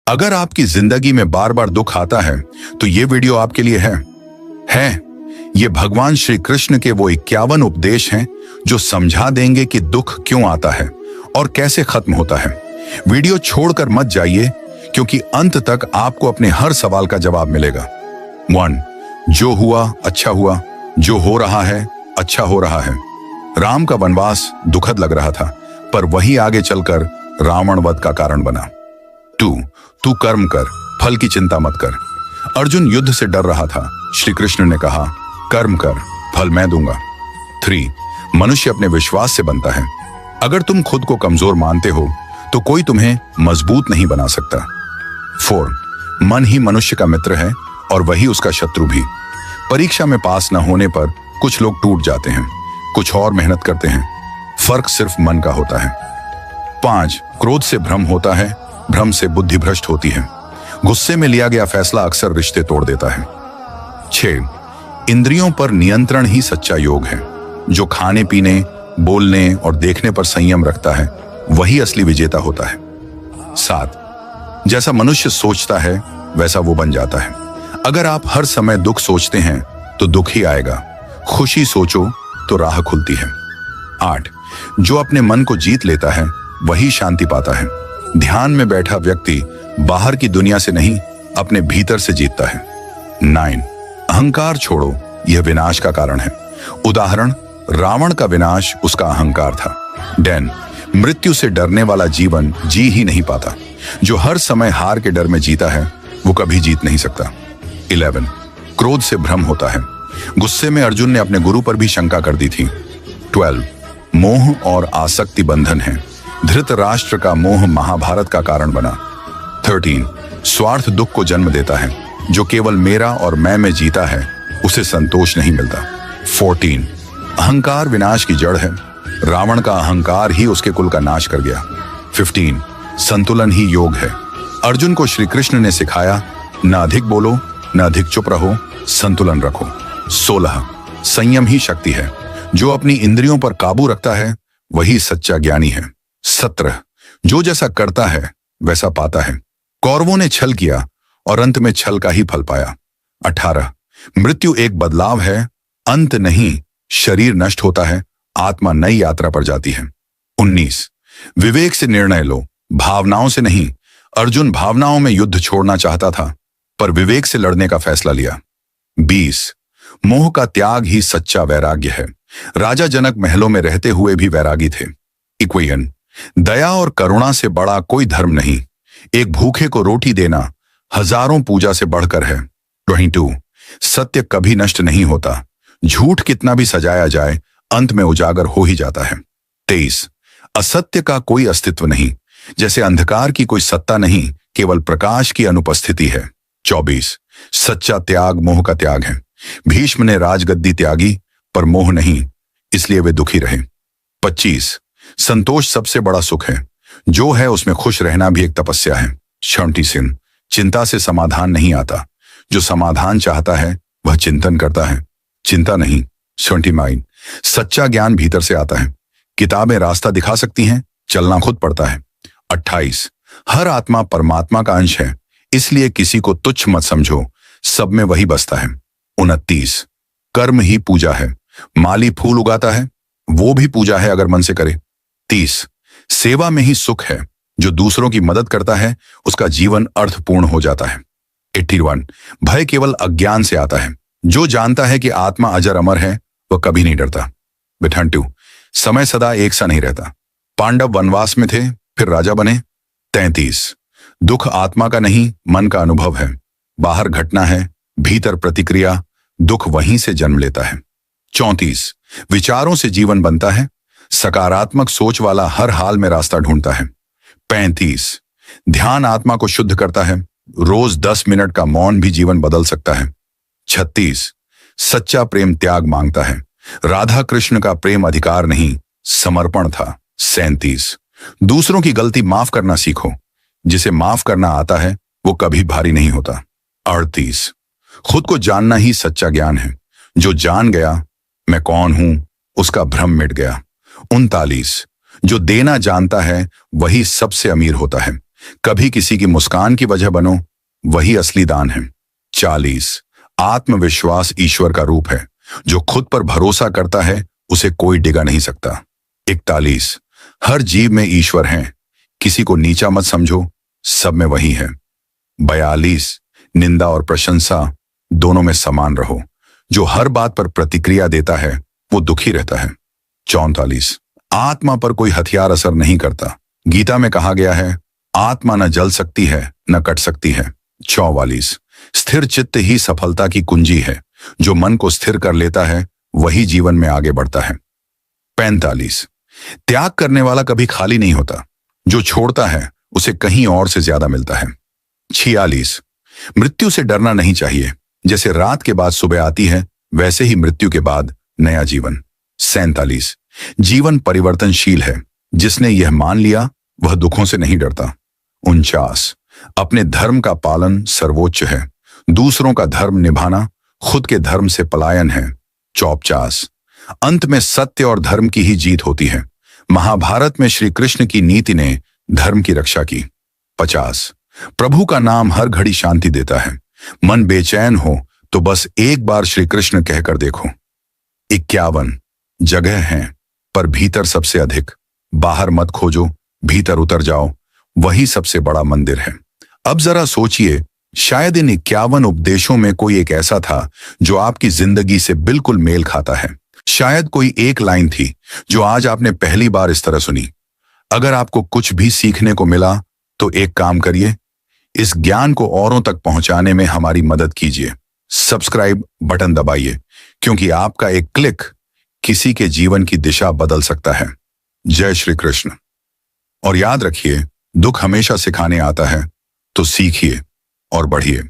अगर आपकी जिंदगी में बार बार दुख आता है तो ये वीडियो आपके लिए है। ये भगवान श्री कृष्ण के वो 51 उपदेश हैं जो समझा देंगे कि दुख क्यों आता है और कैसे खत्म होता है। वीडियो छोड़कर मत जाइए क्योंकि अंत तक आपको अपने हर सवाल का जवाब मिलेगा। 1. जो हुआ अच्छा हुआ, जो हो रहा है अच्छा हो रहा है। राम का वनवास दुखद लग रहा था, पर वही आगे चलकर रावण वध का कारण बना। 2. तू कर्म कर, फल की चिंता मत कर। अर्जुन युद्ध से डर रहा था, श्री कृष्ण ने कहा कर्म कर, फल मैं दूंगा। 3. मनुष्य अपने विश्वास से बनता है। अगर तुम खुद को कमजोर मानते हो तो कोई तुम्हें मजबूत नहीं बना सकता। 4. मन ही मनुष्य का मित्र है और वही उसका शत्रु भी। परीक्षा में पास न होने पर कुछ लोग टूट जाते हैं, कुछ और मेहनत करते हैं। फर्क सिर्फ मन का होता है। 5. क्रोध से भ्रम होता है, भ्रम से बुद्धि भ्रष्ट होती है। गुस्से में लिया गया फैसला अक्सर रिश्ते तोड़ देता है। 6. इंद्रियों पर नियंत्रण ही सच्चा योग है। जो खाने पीने, बोलने और देखने पर संयम रखता है वही असली विजेता होता है। 7. जैसा मनुष्य सोचता है वैसा वो बन जाता है। अगर आप हर समय दुख सोचते हैं तो दुख ही आएगा, खुशी सोचो तो राह खुलती है। 8. जो अपने मन को जीत लेता है वही शांति पाता है। ध्यान में बैठा व्यक्ति बाहर की दुनिया से नहीं, अपने भीतर से जीतता है। 9. अहंकार छोड़ो, यह विनाश का कारण है। उदाहरण, रावण का विनाश उसका अहंकार था। 10. मृत्यु से डरने वाला जीवन जी ही नहीं पाता। जो हर समय हार के डर में जीता है वो कभी जीत नहीं सकता। 11. क्रोध से भ्रम होता है। गुस्से में अर्जुन ने अपने गुरु पर भी शंका कर दी थी। 12. मोह और आसक्ति बंधन है। धृतराष्ट्र का मोह महाभारत का कारण बना। 13. स्वार्थ दुख को जन्म देता है। जो केवल मेरा और मैं में जीता है उसे संतोष नहीं मिलता। 14. अहंकार विनाश की जड़ है। रावण का अहंकार ही उसके कुल का नाश कर गया। 15. संतुलन ही योग है। अर्जुन को श्री कृष्ण ने सिखाया, न अधिक बोलो न अधिक चुप रहो, संतुलन रखो। 16. संयम ही शक्ति है। जो अपनी इंद्रियों पर काबू रखता है वही सच्चा ज्ञानी है। 17. जो जैसा करता है वैसा पाता है। कौरवों ने छल किया और अंत में छल का ही फल पाया। 18. मृत्यु एक बदलाव है, अंत नहीं। शरीर नष्ट होता है, आत्मा नई यात्रा पर जाती है। 19. विवेक से निर्णय लो, भावनाओं से नहीं। अर्जुन भावनाओं में युद्ध छोड़ना चाहता था पर विवेक से लड़ने का फैसला लिया। 20. मोह का त्याग ही सच्चा वैराग्य है। राजा जनक महलों में रहते हुए भी वैरागी थे। इक्वेशन, दया और करुणा से बड़ा कोई धर्म नहीं। एक भूखे को रोटी देना हजारों पूजा से बढ़कर है। 22. सत्य कभी नष्ट नहीं होता। झूठ कितना भी सजाया जाए अंत में उजागर हो ही जाता है। 23. असत्य का कोई अस्तित्व नहीं। जैसे अंधकार की कोई सत्ता नहीं, केवल प्रकाश की अनुपस्थिति है। 24. सच्चा त्याग मोह का त्याग है। भीष्म ने राजगद्दी त्यागी पर मोह नहीं, इसलिए वे दुखी रहे। 25. संतोष सबसे बड़ा सुख है। जो है उसमें खुश रहना भी एक तपस्या है। 26. चिंता से समाधान नहीं आता। जो समाधान चाहता है वह चिंतन करता है, चिंता नहीं। 29. सच्चा ज्ञान भीतर से आता है। किताबें रास्ता दिखा सकती हैं, चलना खुद पड़ता है। 28. हर आत्मा परमात्मा का अंश है, इसलिए किसी को तुच्छ मत समझो, सब में वही बसता है। 29. कर्म ही पूजा है। माली फूल उगाता है, वो भी पूजा है अगर मन से करे। 30. सेवा में ही सुख है। जो दूसरों की मदद करता है उसका जीवन अर्थपूर्ण हो जाता है। 81. भय केवल अज्ञान से आता है। जो जानता है कि आत्मा अजर अमर है वह कभी नहीं डरता। 32. समय सदा एक सा नहीं रहता। पांडव वनवास में थे फिर राजा बने। 33. दुख आत्मा का नहीं मन का अनुभव है। बाहर घटना है, भीतर प्रतिक्रिया, दुख वहीं से जन्म लेता है। 34. विचारों से जीवन बनता है। सकारात्मक सोच वाला हर हाल में रास्ता ढूंढता है। 35. ध्यान आत्मा को शुद्ध करता है। रोज 10 मिनट का मौन भी जीवन बदल सकता है। 36. सच्चा प्रेम त्याग मांगता है। राधा कृष्ण का प्रेम अधिकार नहीं, समर्पण था। 37. दूसरों की गलती माफ करना सीखो। जिसे माफ करना आता है वो कभी भारी नहीं होता। 38. खुद को जानना ही सच्चा ज्ञान है। जो जान गया मैं कौन हूं उसका भ्रम मिट गया। 39. जो देना जानता है वही सबसे अमीर होता है। कभी किसी की मुस्कान की वजह बनो, वही असली दान है। 40, आत्मविश्वास ईश्वर का रूप है। जो खुद पर भरोसा करता है उसे कोई डिगा नहीं सकता। 41, हर जीव में ईश्वर है, किसी को नीचा मत समझो, सब में वही है। 42, निंदा और प्रशंसा दोनों में समान रहो। जो हर बात पर प्रतिक्रिया देता है वो दुखी रहता है। 44, आत्मा पर कोई हथियार असर नहीं करता। गीता में कहा गया है, आत्मा न जल सकती है न कट सकती है। 44, स्थिर चित्त ही सफलता की कुंजी है। जो मन को स्थिर कर लेता है वही जीवन में आगे बढ़ता है। 45, त्याग करने वाला कभी खाली नहीं होता। जो छोड़ता है उसे कहीं और से ज्यादा मिलता है। 46, मृत्यु से डरना नहीं चाहिए। जैसे रात के बाद सुबह आती है वैसे ही मृत्यु के बाद नया जीवन। 47, जीवन परिवर्तनशील है। जिसने यह मान लिया वह दुखों से नहीं डरता। 49, अपने धर्म का पालन सर्वोच्च है। दूसरों का धर्म निभाना खुद के धर्म से पलायन है। 54, अंत में सत्य और धर्म की ही जीत होती है। महाभारत में श्री कृष्ण की नीति ने धर्म की रक्षा की। 50, प्रभु का नाम हर घड़ी शांति देता है। मन बेचैन हो तो बस एक बार श्री कृष्ण कहकर देखो। 51, जगह है पर भीतर सबसे अधिक। बाहर मत खोजो, भीतर उतर जाओ, वही सबसे बड़ा मंदिर है। अब जरा सोचिए, शायद इन 51 उपदेशों में कोई एक ऐसा था जो आपकी जिंदगी से बिल्कुल मेल खाता है। शायद कोई एक लाइन थी जो आज आपने पहली बार इस तरह सुनी। अगर आपको कुछ भी सीखने को मिला तो एक काम करिए, इस ज्ञान को औरों तक पहुंचाने में हमारी मदद कीजिए। सब्सक्राइब बटन दबाइए, क्योंकि आपका एक क्लिक किसी के जीवन की दिशा बदल सकता है। जय श्री कृष्ण। और याद रखिए, दुख हमेशा सिखाने आता है, तो सीखिए और बढ़िए।